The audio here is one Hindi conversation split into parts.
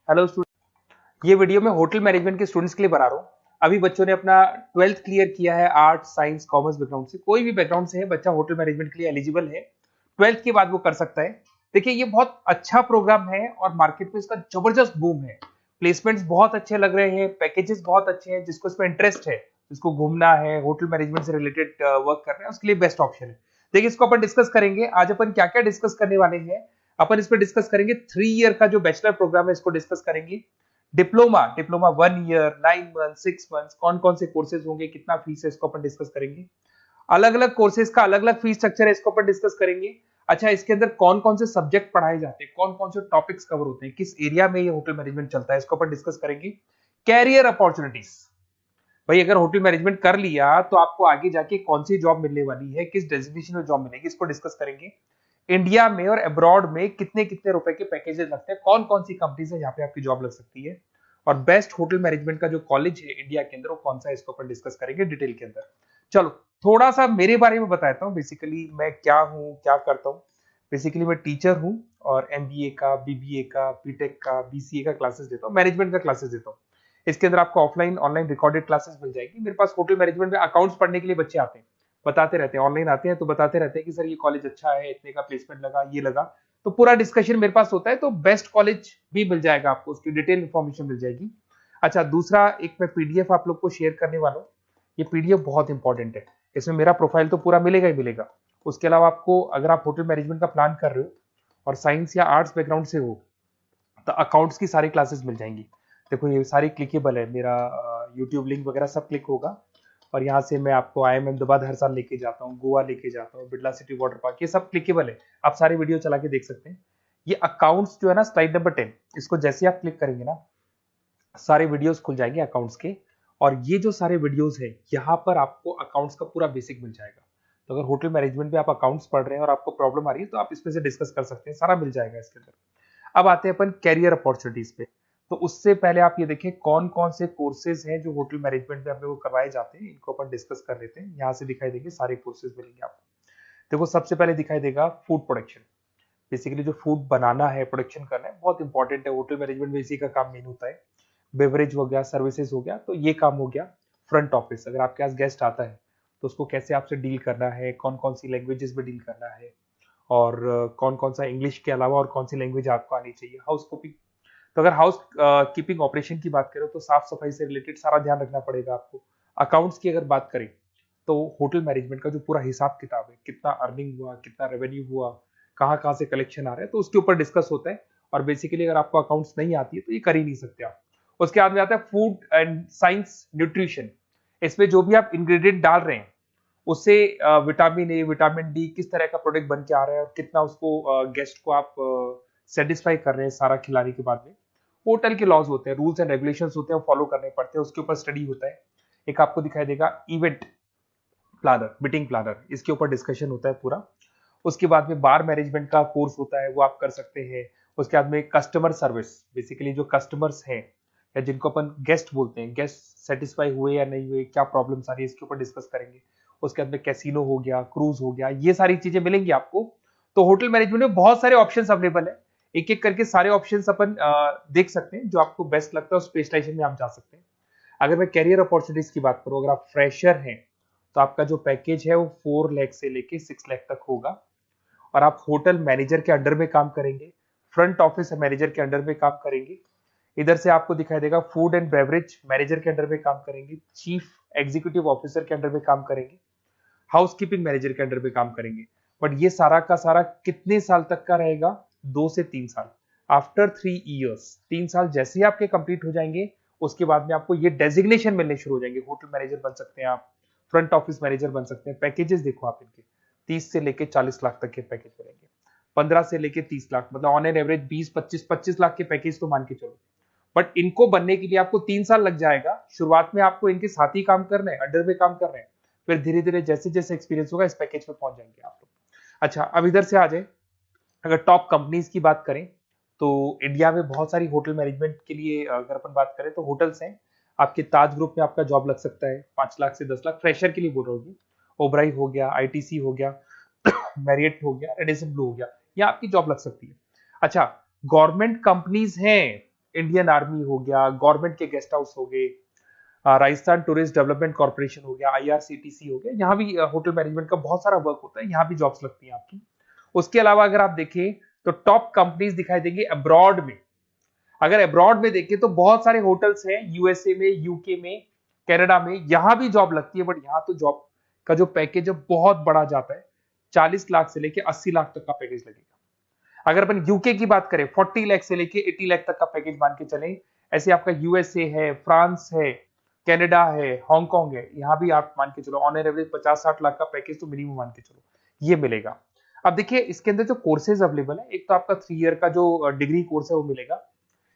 हेलो स्टूडेंट, ये वीडियो मैं होटल मैनेजमेंट के स्टूडेंट्स के लिए बना रहा हूँ। अभी बच्चों ने अपना 12th क्लियर किया है, आर्ट साइंस कॉमर्स बैकग्राउंड से, कोई भी बैकग्राउंड से है बच्चा होटल मैनेजमेंट के लिए एलिजिबल है। 12th के बाद वो कर सकता है। देखिए, ये बहुत अच्छा प्रोग्राम है और मार्केट में इसका जबरदस्त बूम है। प्लेसमेंट्स बहुत अच्छे लग रहे हैं, पैकेजेस बहुत अच्छे हैं। जिसको इसमें इंटरेस्ट है, जिसको घूमना है, होटल मैनेजमेंट से रिलेटेड वर्क करना है, उसके लिए बेस्ट ऑप्शन है। देखिए, इसको अपन डिस्कस करेंगे आज। अपन क्या क्या डिस्कस करने वाले हैं, अपन इस पर डिस्कस करेंगे। 3 ईयर का जो बैचलर प्रोग्राम है इसको डिस्कस करेंगे। Diploma diploma 1 year, 9 month, 6 month, कौन कौन से कोर्सेज होंगे, कितना फीस है, इसको अपन डिस्कस करेंगे। अलग अलग कोर्सेज का अलग अलग फीस स्ट्रक्चर है, इसको अपन डिस्कस करेंगे। अच्छा, इसके अंदर कौन कौन से सब्जेक्ट पढ़ाए जाते हैं, कौन कौन से टॉपिक्स कवर होते हैं, किस एरिया में ये होटल मैनेजमेंट चलता है, इसको अपन डिस्कस करेंगे। कैरियर अपॉर्चुनिटीज, भाई अगर होटल मैनेजमेंट कर लिया तो आपको आगे जाके कौन सी जॉब मिलने वाली है, किस डेजिग्नेशन में जॉब मिलेगी, इसको डिस्कस करेंगे। इंडिया में और अब्रॉड में कितने कितने रुपए के पैकेजेस लगते हैं, कौन कौन सी कंपनीज है जहां पे आपकी जॉब लग सकती है, और बेस्ट होटल मैनेजमेंट का जो कॉलेज है इंडिया के अंदर वो कौन सा है, इसको अपन डिस्कस करेंगे डिटेल के अंदर। चलो, थोड़ा सा मेरे बारे में बताता हूँ। बेसिकली मैं क्या हूँ, क्या करता हूँ। बेसिकली मैं टीचर हूँ और एमबीए का, बीबीए का, बीटेक का, बीसीए का क्लासेस देता हूँ, मैनेजमेंट का क्लासेस देता हूँ। इसके अंदर आपको ऑफलाइन ऑनलाइन रिकॉर्डेड क्लासेस मिल जाएगी। मेरे पास होटल मैनेजमेंट में अकाउंट्स पढ़ने के लिए बच्चे आते हैं, बताते रहते हैं, ऑनलाइन आते हैं तो बताते रहते हैं कि सर ये कॉलेज अच्छा है, इतने का प्लेसमेंट लगा, ये लगा। तो पूरा डिस्कशन मेरे पास होता है, तो बेस्ट कॉलेज भी मिल जाएगा आपको, उसकी डिटेल इंफॉर्मेशन मिल जाएगी। अच्छा, दूसरा एक मैं पीडीएफ आप लोग को शेयर करने वाला हूँ। ये पीडीएफ बहुत इंपॉर्टेंट है, इसमें मेरा प्रोफाइल तो पूरा मिलेगा ही मिलेगा। उसके अलावा आपको, अगर आप होटल मैनेजमेंट का प्लान कर रहे हो और साइंस या आर्ट्स बैकग्राउंड से हो, तो अकाउंट्स की सारी क्लासेस मिल जाएंगी। देखो, ये सारी क्लिकेबल है, मेरा यूट्यूब लिंक वगैरह सब क्लिक होगा। और यहाँ से मैं आपको IIM अहमदाबाद हर साल लेके जाता हूँ, गोवा लेके जाता हूँ, बिरला सिटी वाटर पार्क, ये सब क्लिकेबल है। आप सारी वीडियो चला के देख सकते हैं। ये अकाउंट्स जो है ना, स्लाइड नंबर 10, इसको जैसे आप क्लिक करेंगे ना, सारे वीडियोस खुल जाएंगे अकाउंट्स के। और ये जो सारे वीडियोस है, यहाँ पर आपको अकाउंट्स का पूरा बेसिक मिल जाएगा। तो अगर होटल मैनेजमेंट में आप अकाउंट्स पढ़ रहे हैं और आपको प्रॉब्लम आ रही है, तो आप इसमें से डिस्कस कर सकते हैं, सारा मिल जाएगा इसके अंदर। अब आते हैं अपन कैरियर अपॉर्चुनिटीज पे। तो उससे पहले आप ये देखें कौन कौन से कोर्सेज हैं जो होटल मैनेजमेंट में अपने को करवाए जाते हैं, इनको अपन डिस्कस कर लेते हैं। यहाँ से दिखाई देंगे सारे कोर्सेज मिलेंगे आपको। देखो, सबसे पहले दिखाई देगा फूड प्रोडक्शन। बेसिकली जो फूड बनाना है, प्रोडक्शन करना है, बहुत इंपॉर्टेंट है। होटल मैनेजमेंट में इसी का काम मेन होता है। बेवरेज हो गया, सर्विसेज हो गया, तो ये काम हो गया। फ्रंट ऑफिस, अगर आपके पास गेस्ट आता है तो उसको कैसे आपसे डील करना है, कौन कौन सी लैंग्वेजेस में डील करना है, और कौन कौन सा इंग्लिश के अलावा और कौन सी लैंग्वेज आपको आनी चाहिए। हाउस कीपिंग, तो अगर हाउस कीपिंग ऑपरेशन की बात करें तो साफ सफाई से रिलेटेड सारा ध्यान रखना पड़ेगा आपको। अकाउंट्स की अगर बात करें तो होटल मैनेजमेंट का जो पूरा हिसाब किताब है, कितना अर्निंग हुआ, कितना रेवेन्यू हुआ, कहाँ कहाँ से कलेक्शन आ रहा है, तो उसके ऊपर डिस्कस होता है। और बेसिकली अगर आपको अकाउंट्स नहीं आती है तो ये कर ही नहीं सकते आप। उसके बाद में आता है फूड एंड साइंस न्यूट्रिशन। इसमें जो भी आप इंग्रेडिएंट डाल रहे हैं, उससे विटामिन ए, विटामिन डी, किस तरह का प्रोडक्ट बन के आ रहा है और कितना उसको गेस्ट को आप सेटिस्फाई कर रहे हैं सारा खिलाने के बाद में। होटल के लॉज होते हैं, रूल्स एंड रेगुलेशंस होते हैं, वो फॉलो करने पड़ते हैं, उसके ऊपर स्टडी होता है। एक आपको दिखाई देगा इवेंट प्लानर, मीटिंग प्लानर, इसके ऊपर डिस्कशन होता है पूरा। उसके बाद में बार मैनेजमेंट का कोर्स होता है, वो आप कर सकते हैं। उसके बाद में कस्टमर सर्विस, बेसिकली जो कस्टमर्स हैं या जिनको अपन गेस्ट बोलते हैं, गेस्ट सेटिस्फाई हुए या नहीं हुए, क्या प्रॉब्लम्स आ रही है, इसके ऊपर डिस्कस करेंगे। उसके बाद में कैसीनो हो गया, क्रूज हो गया, ये सारी चीजें मिलेंगी आपको। तो होटल मैनेजमेंट में बहुत सारे ऑप्शंस अवेलेबल है। एक एक करके सारे ऑप्शंस अपन देख सकते हैं, जो आपको बेस्ट लगता है उस स्पेशलाइजेशन में आप जा सकते हैं। अगर मैं कैरियर अपॉर्चुनिटीज की बात करूं, अगर आप फ्रेशर हैं तो आपका जो पैकेज है वो 4 लाख से लेके 6 लाख तक होगा। और आप होटल मैनेजर के अंडर में काम करेंगे, फ्रंट ऑफिस मैनेजर के अंडर में काम करेंगे। इधर से आपको दिखाई देगा फूड एंड बेवरेज मैनेजर के अंडर में काम करेंगे, चीफ एग्जीक्यूटिव ऑफिसर के अंडर में काम करेंगे, हाउसकीपिंग मैनेजर के अंडर में काम करेंगे। बट ये सारा का सारा कितने साल तक का रहेगा? 2 से 3 साल। आफ्टर 3 इयर्स, 3 साल जैसे ही आपके कंप्लीट हो जाएंगे, उसके बाद में आपको ये डेजिग्नेशन मिलने शुरू हो जाएंगे। होटल मैनेजर बन सकते हैं आप, फ्रंट ऑफिस मैनेजर बन सकते हैं। पैकेजेस देखो आप इनके, 30 से लेके 40 लाख तक के पैकेज मिलेंगे, 15 से लेके 30 लाख, मतलब ऑन एन एवरेज 20, 25, 25 लाख के पैकेज तो मान के चलो। बट इनको बनने के लिए आपको 3 साल लग जाएगा। शुरुआत में आपको इनके साथ ही काम करना है, अंडर में काम कर रहे हैं, फिर धीरे धीरे जैसे जैसे एक्सपीरियंस होगा इस पैकेज पे पहुंच जाएंगे आप लोग। अच्छा, अब इधर से आ जाए, अगर टॉप कंपनीज की बात करें तो इंडिया में बहुत सारी होटल मैनेजमेंट के लिए अगर अपन बात करें तो होटल्स हैं। आपके ताज ग्रुप में आपका जॉब लग सकता है 5 लाख से 10 लाख, फ्रेशर के लिए बोल रहा हूँ। ओबराई हो गया, आईटीसी हो गया, मैरियट हो गया, रेडिसन ब्लू हो गया, यहाँ आपकी जॉब लग सकती है। अच्छा, गवर्नमेंट कंपनीज हैं इंडियन आर्मी हो गया, गवर्नमेंट के गेस्ट हाउस हो गए, राजस्थान टूरिस्ट डेवलपमेंट कॉर्पोरेशन हो गया, आईआरसीटीसी हो गया, यहाँ भी होटल मैनेजमेंट का बहुत सारा वर्क होता है, यहाँ भी जॉब्स लगती हैं आपकी। उसके अलावा अगर आप देखें तो टॉप कंपनीज दिखाई देंगी अब्रॉड में। अगर अब्रॉड में देखें तो बहुत सारे होटल्स हैं यूएसए में, यूके में, कनाडा में, यहां भी जॉब लगती है, बट यहां तो जॉब का जो पैकेज है बहुत बड़ा जाता है, 40 लाख से लेके 80 लाख तक का पैकेज लगेगा। अगर अपन यूके की बात करें 40 लाख से लेके 80 लाख तक का पैकेज मान के चले। ऐसे आपका यूएसए है, फ्रांस है, कनाडा है, हांगकांग है, यहाँ भी आप मान के चलो ऑन एन एवरेज 50-60 लाख का पैकेज तो मिनिमम मान के चलो ये मिलेगा। अब देखिए इसके अंदर जो कोर्सेज अवेलेबल है, एक तो आपका 3 ईयर का जो डिग्री कोर्स है वो मिलेगा।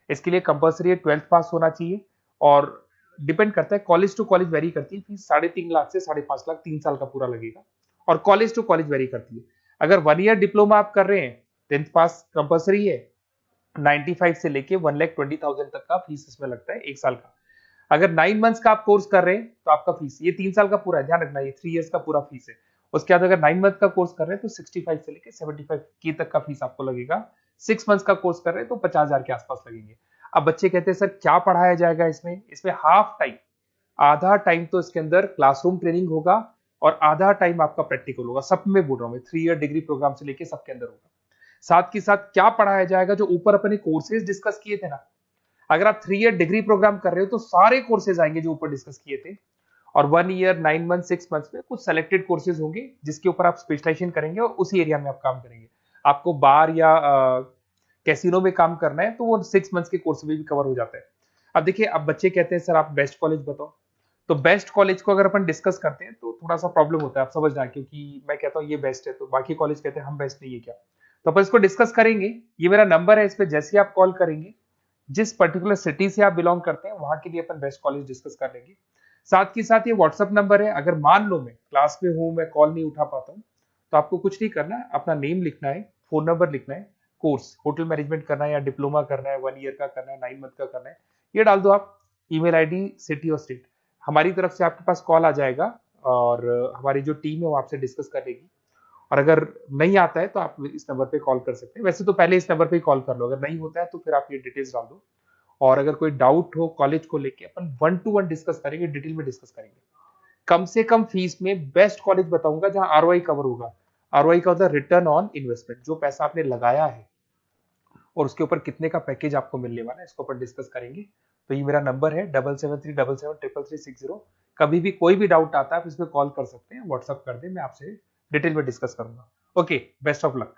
इसके लिए कंपलसरी 12th पास होना चाहिए, और डिपेंड करता है कॉलेज टू कॉलेज वेरी करती है फीस, 3.5 लाख से 5.5 लाख 3 साल का पूरा लगेगा, और कॉलेज टू कॉलेज वेरी करती है। अगर 1 ईयर डिप्लोमा आप कर रहे हैं, 10th पास कंपलसरी है, 95 से लेके 1,20,000 तक का फीस इसमें लगता है एक साल का। अगर 9 मंथ्स का आप कोर्स कर रहे हैं तो आपका फीस, ये 3 साल का पूरा है, ध्यान रखना, ये 3 इयर्स का पूरा फीस है। उसके बाद अगर 9 मंथ का कोर्स कर रहे हैं तो 65 से लेके 75 की तक का फीस आपको लगेगा। 6 मंथ्स का कोर्स कर रहे हैं तो 50,000 के आसपास लगेंगे। अब बच्चे कहते हैं सर क्या पढ़ाया जाएगा इसमें? इसमें हाफ टाइम, आधा टाइम तो इसके अंदर क्लासरूम ट्रेनिंग होगा और आधा टाइम आपका प्रैक्टिकल होगा। सब में बोल रहा हूँ मैं, 3 ईयर डिग्री प्रोग्राम से लेके सबके अंदर होगा। साथ के साथ क्या पढ़ाया जाएगा, जो ऊपर अपने कोर्सेज डिस्कस किए थे ना, अगर आप 3 ईयर डिग्री प्रोग्राम कर रहे हो तो सारे कोर्सेज आएंगे जो ऊपर डिस्कस किए थे, और 1 ईयर, 9 मंथ, 6 मंथ में कुछ सेलेक्टेड कोर्सेज होंगे जिसके ऊपर आप स्पेशलाइजेशन करेंगे और उसी एरिया में आप काम करेंगे। आपको बार या कैसीनो में काम करना है तो वो 6 मंथ्स के कोर्स में भी कवर हो जाता है। अब देखिए, अब बच्चे कहते हैं सर आप बेस्ट कॉलेज बताओ, तो बेस्ट कॉलेज को अगर अपन डिस्कस करते हैं तो थोड़ा सा प्रॉब्लम होता है, आप समझना, क्योंकि मैं कहता हूँ ये बेस्ट है तो बाकी कॉलेज कहते हैं हम बेस्ट नहीं है क्या, तो अपन इसको डिस्कस करेंगे। ये मेरा नंबर है, इस पे जैसे ही आप कॉल करेंगे, जिस पर्टिकुलर सिटी से आप बिलोंग करते हैं वहां के लिए अपन बेस्ट कॉलेज डिस्कस कर लेंगे। साथ के साथ ये व्हाट्सअप नंबर है, अगर मान लो मैं क्लास में हूं, मैं कॉल नहीं उठा पाता हूं, तो आपको कुछ नहीं करना है, अपना नेम लिखना है, फोन नंबर लिखना है, कोर्स होटल मैनेजमेंट करना है या डिप्लोमा करना है, 1 ईयर का करना है, 9 मंथ का करना है, ये डाल दो आप, ईमेल आईडी, सिटी और स्टेट, हमारी तरफ से आपके पास कॉल आ जाएगा और हमारी जो टीम है वो आपसे डिस्कस कर लेगी। और अगर नहीं आता है तो आप इस नंबर पे कॉल कर सकते हैं, वैसे तो पहले इस नंबर पे कॉल कर लो, अगर नहीं होता है तो फिर आप ये डिटेल्स डाल दो। और अगर कोई डाउट हो कॉलेज को लेके, अपन 1 to 1 डिस्कस करेंगे, डिटेल में डिस्कस करेंगे। कम से कम फीस में बेस्ट कॉलेज बताऊंगा जहां आरओआई कवर होगा। आरओआई का होता है रिटर्न ऑन इन्वेस्टमेंट, जो पैसा आपने लगाया है और उसके ऊपर कितने का पैकेज आपको मिलने वाला है, इसको अपन डिस्कस करेंगे। तो ये मेरा नंबर है 7737733360। कभी भी कोई भी डाउट आता है आप इसमें कॉल कर सकते हैं, व्हाट्सअप कर दे, मैं आपसे डिटेल में डिस्कस करूंगा। Okay, best of luck.